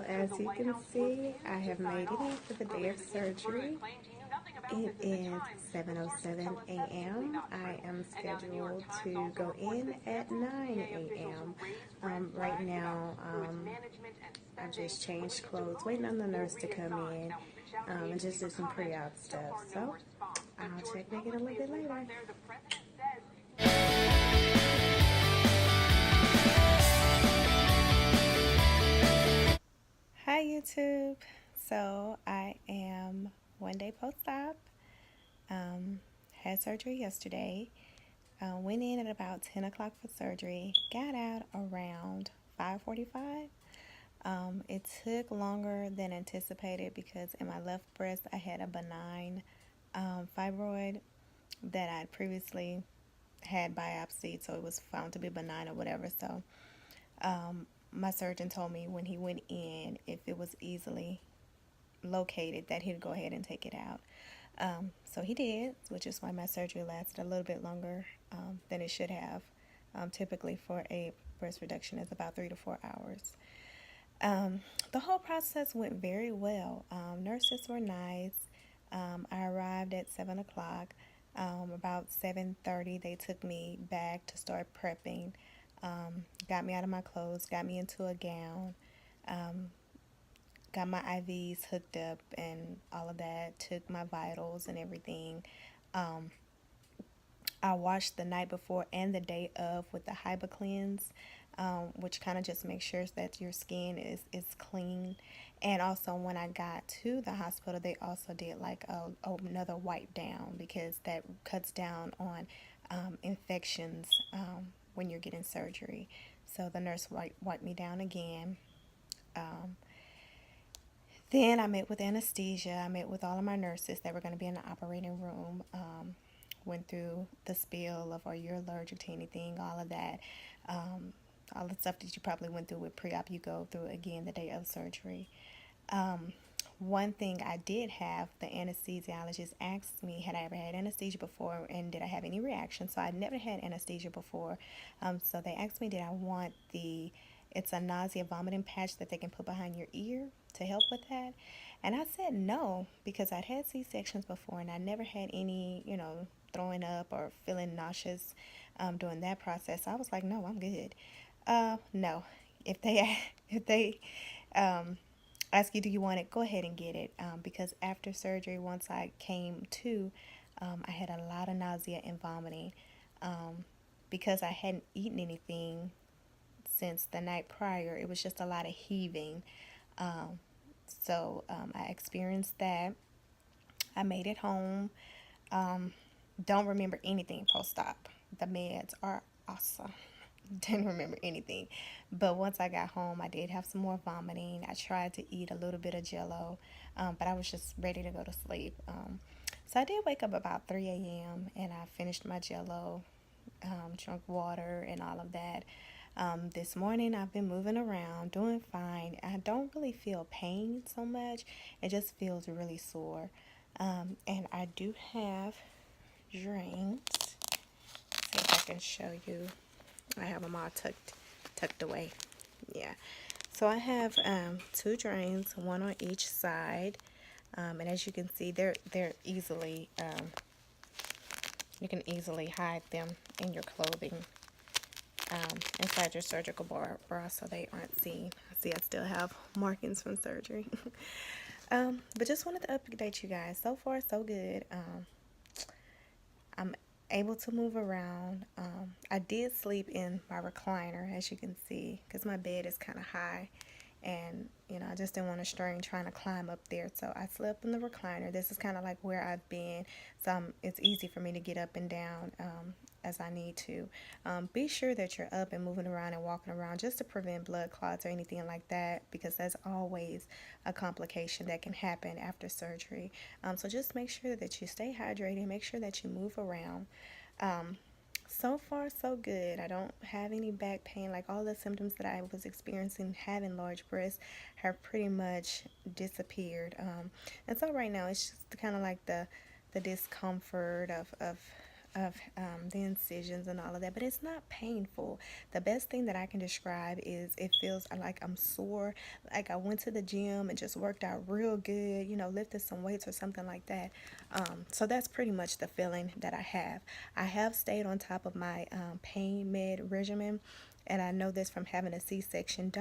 as you can see, I have made it in for the day of surgery. It is 7:07 a.m. I am scheduled to go in at 9 a.m. Right now, I just changed clothes, waiting on the nurse to come in, and just do some pre-op stuff. So I'll check back in a little bit later. Hi YouTube. So I am one day post-op. Had surgery yesterday. Went in at about 10 o'clock for surgery. Got out around 5:45. It took longer than anticipated because in my left breast I had a benign fibroid that I'd previously had biopsied, so it was found to be benign or whatever. So my surgeon told me when he went in, if it was easily located, that he'd go ahead and take it out. So he did, which is why my surgery lasted a little bit longer than it should have. Typically for a breast reduction is about 3 to 4 hours. The whole process went very well. Nurses were nice. I arrived at 7 o'clock. About 7:30 they took me back to start prepping. Got me out of my clothes, got me into a gown, got my IVs hooked up and all of that, took my vitals and everything. I washed the night before and the day of with the Hyba Cleanse, which kind of just makes sure that your skin is clean. And also when I got to the hospital, they also did like another wipe down because that cuts down on infections when you're getting surgery. So the nurse wiped me down again. Then I met with anesthesia. I met with all of my nurses that were going to be in the operating room. Went through the spiel of, are you allergic to anything, all of that. All the stuff that you probably went through with pre-op, you go through again the day of surgery. One thing I did have, the anesthesiologist asked me, had I ever had anesthesia before and did I have any reaction? So I'd never had anesthesia before. So they asked me, did I want it's a nausea vomiting patch that they can put behind your ear to help with that? And I said no, because I'd had C-sections before and I never had any, throwing up or feeling nauseous during that process. I was like, no, I'm good. No. If they ask you, do you want it, go ahead and get it. Because after surgery, once I came to, I had a lot of nausea and vomiting. Because I hadn't eaten anything since the night prior, it was just a lot of heaving. So I experienced that. I made it home. Don't remember anything post-op. The meds are awesome. Didn't remember anything. But once I got home, I did have some more vomiting. I tried to eat a little bit of Jello, but I was just ready to go to sleep. So I did wake up about 3 a.m. and I finished my Jello, drank water and all of that. This morning I've been moving around, doing fine. I don't really feel pain so much. It just feels really sore. And I do have drains. See if I can show you. I have them all tucked away. Yeah. So I have 2 drains, one on each side. And as you can see, they're easily you can easily hide them in your clothing, inside your surgical bra, so they aren't seen. See, I still have markings from surgery. But just wanted to update you guys. So far, so good. I'm able to move around. I did sleep in my recliner, as you can see, because my bed is kind of high. And, I just didn't want to strain trying to climb up there. So I slept in the recliner. This is kind of like where I've been. So it's easy for me to get up and down as I need to. Be sure that you're up and moving around and walking around just to prevent blood clots or anything like that, because that's always a complication that can happen after surgery. So just make sure that you stay hydrated. Make sure that you move around. So far, so good. I don't have any back pain. Like, all the symptoms that I was experiencing having large breasts have pretty much disappeared. And so right now it's just kind of like the discomfort of the incisions and all of that, but it's not painful. The best thing that I can describe is it feels like I'm sore, like I went to the gym and just worked out real good, lifted some weights or something like that. So that's pretty much the feeling that I have. I have stayed on top of my pain med regimen, and I know this from having a C-section.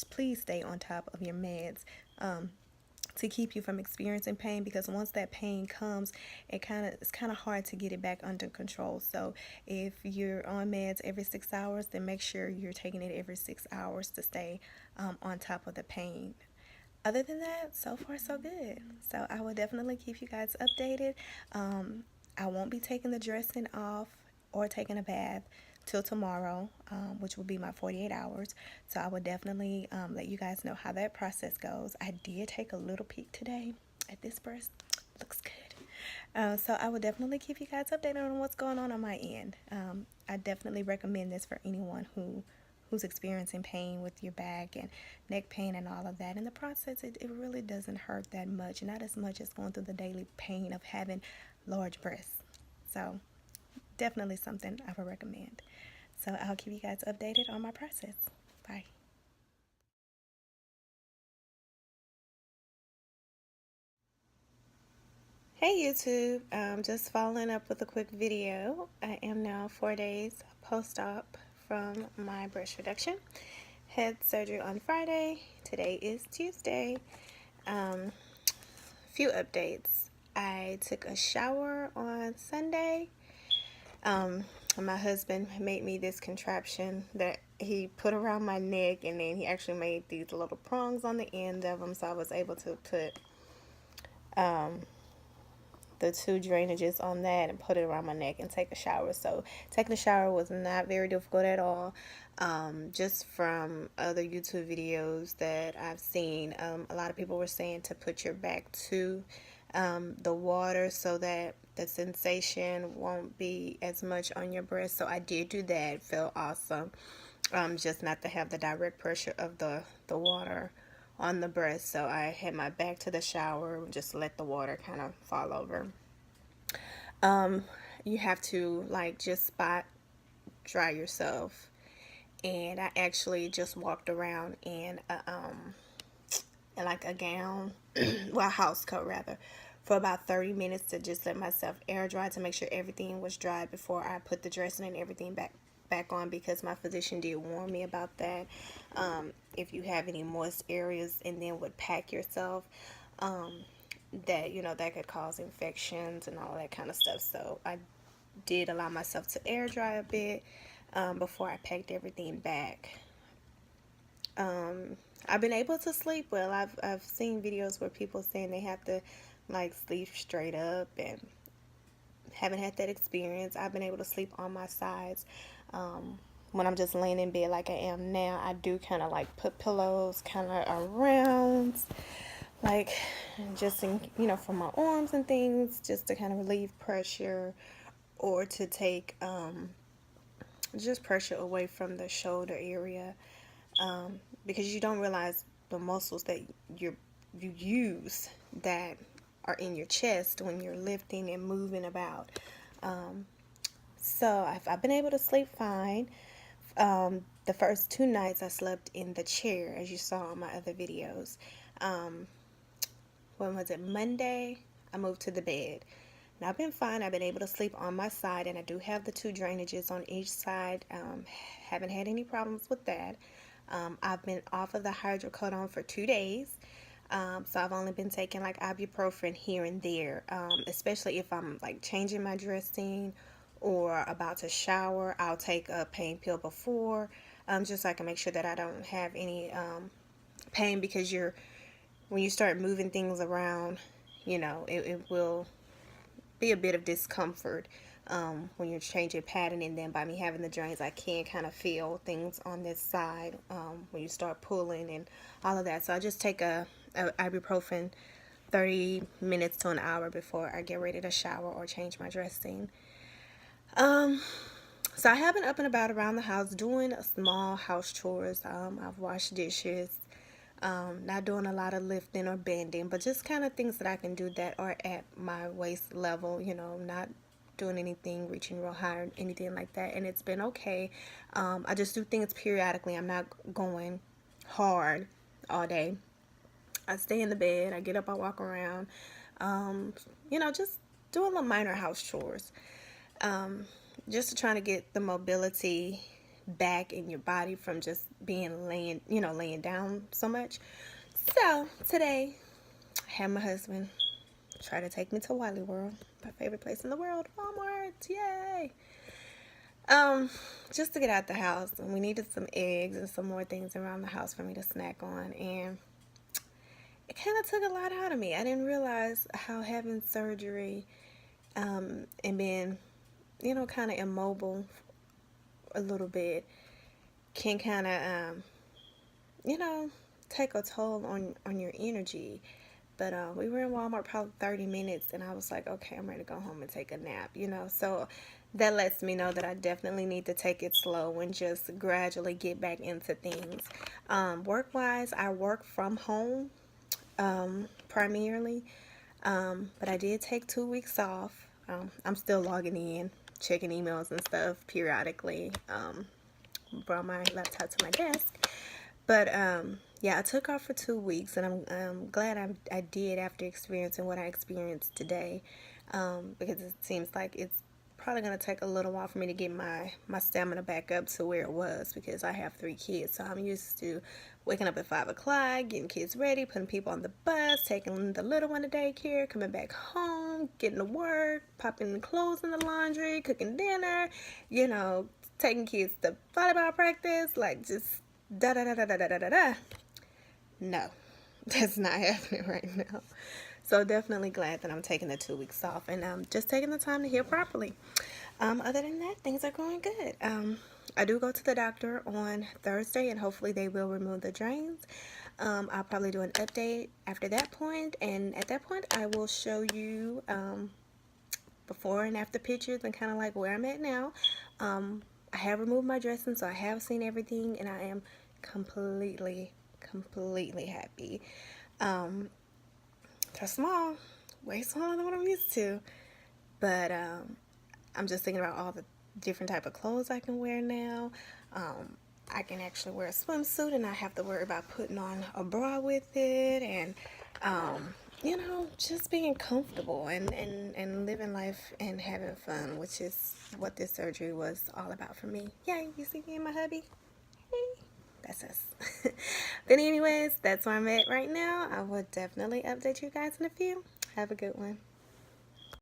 Please stay on top of your meds. To keep you from experiencing pain, because once that pain comes, it's kind of hard to get it back under control. So if you're on meds every 6 hours, then make sure you're taking it every 6 hours to stay on top of the pain. Other than that, so far so good. So I will definitely keep you guys updated. I won't be taking the dressing off or taking a bath till tomorrow, which will be my 48 hours. So I will definitely let you guys know how that process goes. I did take a little peek today at this breast. Looks good. So I will definitely keep you guys updated on what's going on my end. I definitely recommend this for anyone who's experiencing pain with your back and neck pain and all of that. In the process, it really doesn't hurt that much, not as much as going through the daily pain of having large breasts. So definitely something I would recommend. So I'll keep you guys updated on my process. Bye. Hey YouTube, just following up with a quick video. I am now 4 days post-op from my breast reduction. Had surgery on Friday. Today is Tuesday. Few updates. I took a shower on Sunday. My husband made me this contraption that he put around my neck, and then he actually made these little prongs on the end of them, so I was able to put the 2 drainages on that and put it around my neck and take a shower. So taking a shower was not very difficult at all. Just from other YouTube videos that I've seen, a lot of people were saying to put your back to the water so that the sensation won't be as much on your breast. So I did do that. It felt awesome. Just not to have the direct pressure of the water on the breast. So I had my back to the shower and just let the water kind of fall over. You have to just spot dry yourself, and I actually just walked around in a gown, well, a house coat rather, for about 30 minutes to just let myself air dry to make sure everything was dry before I put the dressing and everything back on, because my physician did warn me about that. If you have any moist areas and then would pack yourself, that could cause infections and all that kind of stuff. So I did allow myself to air dry a bit before I packed everything back. I've been able to sleep well. I've seen videos where people saying they have to sleep straight up, and haven't had that experience. I've been able to sleep on my sides. When I'm just laying in bed like I am now, I do kind of put pillows kind of around, just for my arms and things, just to kind of relieve pressure, or to take just pressure away from the shoulder area, because you don't realize the muscles that you use that are in your chest when you're lifting and moving about. So I've been able to sleep fine. The first 2 nights I slept in the chair, as you saw on my other videos. When was it? Monday, I moved to the bed. And I've been fine. I've been able to sleep on my side, and I do have the 2 drainages on each side. Haven't had any problems with that. I've been off of the hydrocodone for 2 days. So I've only been taking ibuprofen here and there, especially if I'm changing my dressing or about to shower. I'll take a pain pill before, just so I can make sure that I don't have any pain, because when you start moving things around, it will be a bit of discomfort when you're changing pattern. And then by me having the drains, I can kind of feel things on this side when you start pulling and all of that. So I just take a ibuprofen 30 minutes to an hour before I get ready to shower or change my dressing. So I have been up and about around the house doing small house chores. I've washed dishes, not doing a lot of lifting or bending, but just kind of things that I can do that are at my waist level, not doing anything reaching real high or anything like that, and it's been okay. I just do things periodically. I'm not going hard all day. I stay in the bed, I get up, I walk around, just doing little minor house chores, just to try to get the mobility back in your body from just being laying down so much. So today, I had my husband try to take me to Wally World, my favorite place in the world, Walmart, yay! Just to get out the house, and we needed some eggs and some more things around the house for me to snack on, and it kind of took a lot out of me. I didn't realize how having surgery, and being, kind of immobile a little bit can kind of, you know, take a toll on your energy. But we were in Walmart probably 30 minutes, and I was like, okay, I'm ready to go home and take a nap. So that lets me know that I definitely need to take it slow and just gradually get back into things. Work-wise, I work from home, primarily, but I did take 2 weeks off. I'm still logging in, checking emails and stuff periodically. Brought my laptop to my desk. But yeah, I took off for 2 weeks, and I'm glad I did after experiencing what I experienced today, because it seems like it's probably going to take a little while for me to get my stamina back up to where it was, because I have 3 kids. So I'm used to waking up at 5 o'clock, getting kids ready, putting people on the bus, taking the little one to daycare, coming back home, getting to work, popping the clothes in the laundry, cooking dinner, taking kids to volleyball practice, like just da da da da da da da da. No, that's not happening right now. So definitely glad that I'm taking the 2 weeks off, and just taking the time to heal properly. Other than that, things are going good. I do go to the doctor on Thursday, and hopefully they will remove the drains. I'll probably do an update after that point, and at that point I will show you before and after pictures and kind of like where I'm at now. I have removed my dressing, so I have seen everything, and I am completely happy. They're small, way smaller than what I'm used to, but I'm just thinking about all the different type of clothes I can wear now. I can actually wear a swimsuit and not have to worry about putting on a bra with it, and just being comfortable and living life and having fun, which is what this surgery was all about for me. Yeah, you see me and my hubby? Hey, that's us. But anyways, that's where I'm at right now. I will definitely update you guys in a few. Have a good one.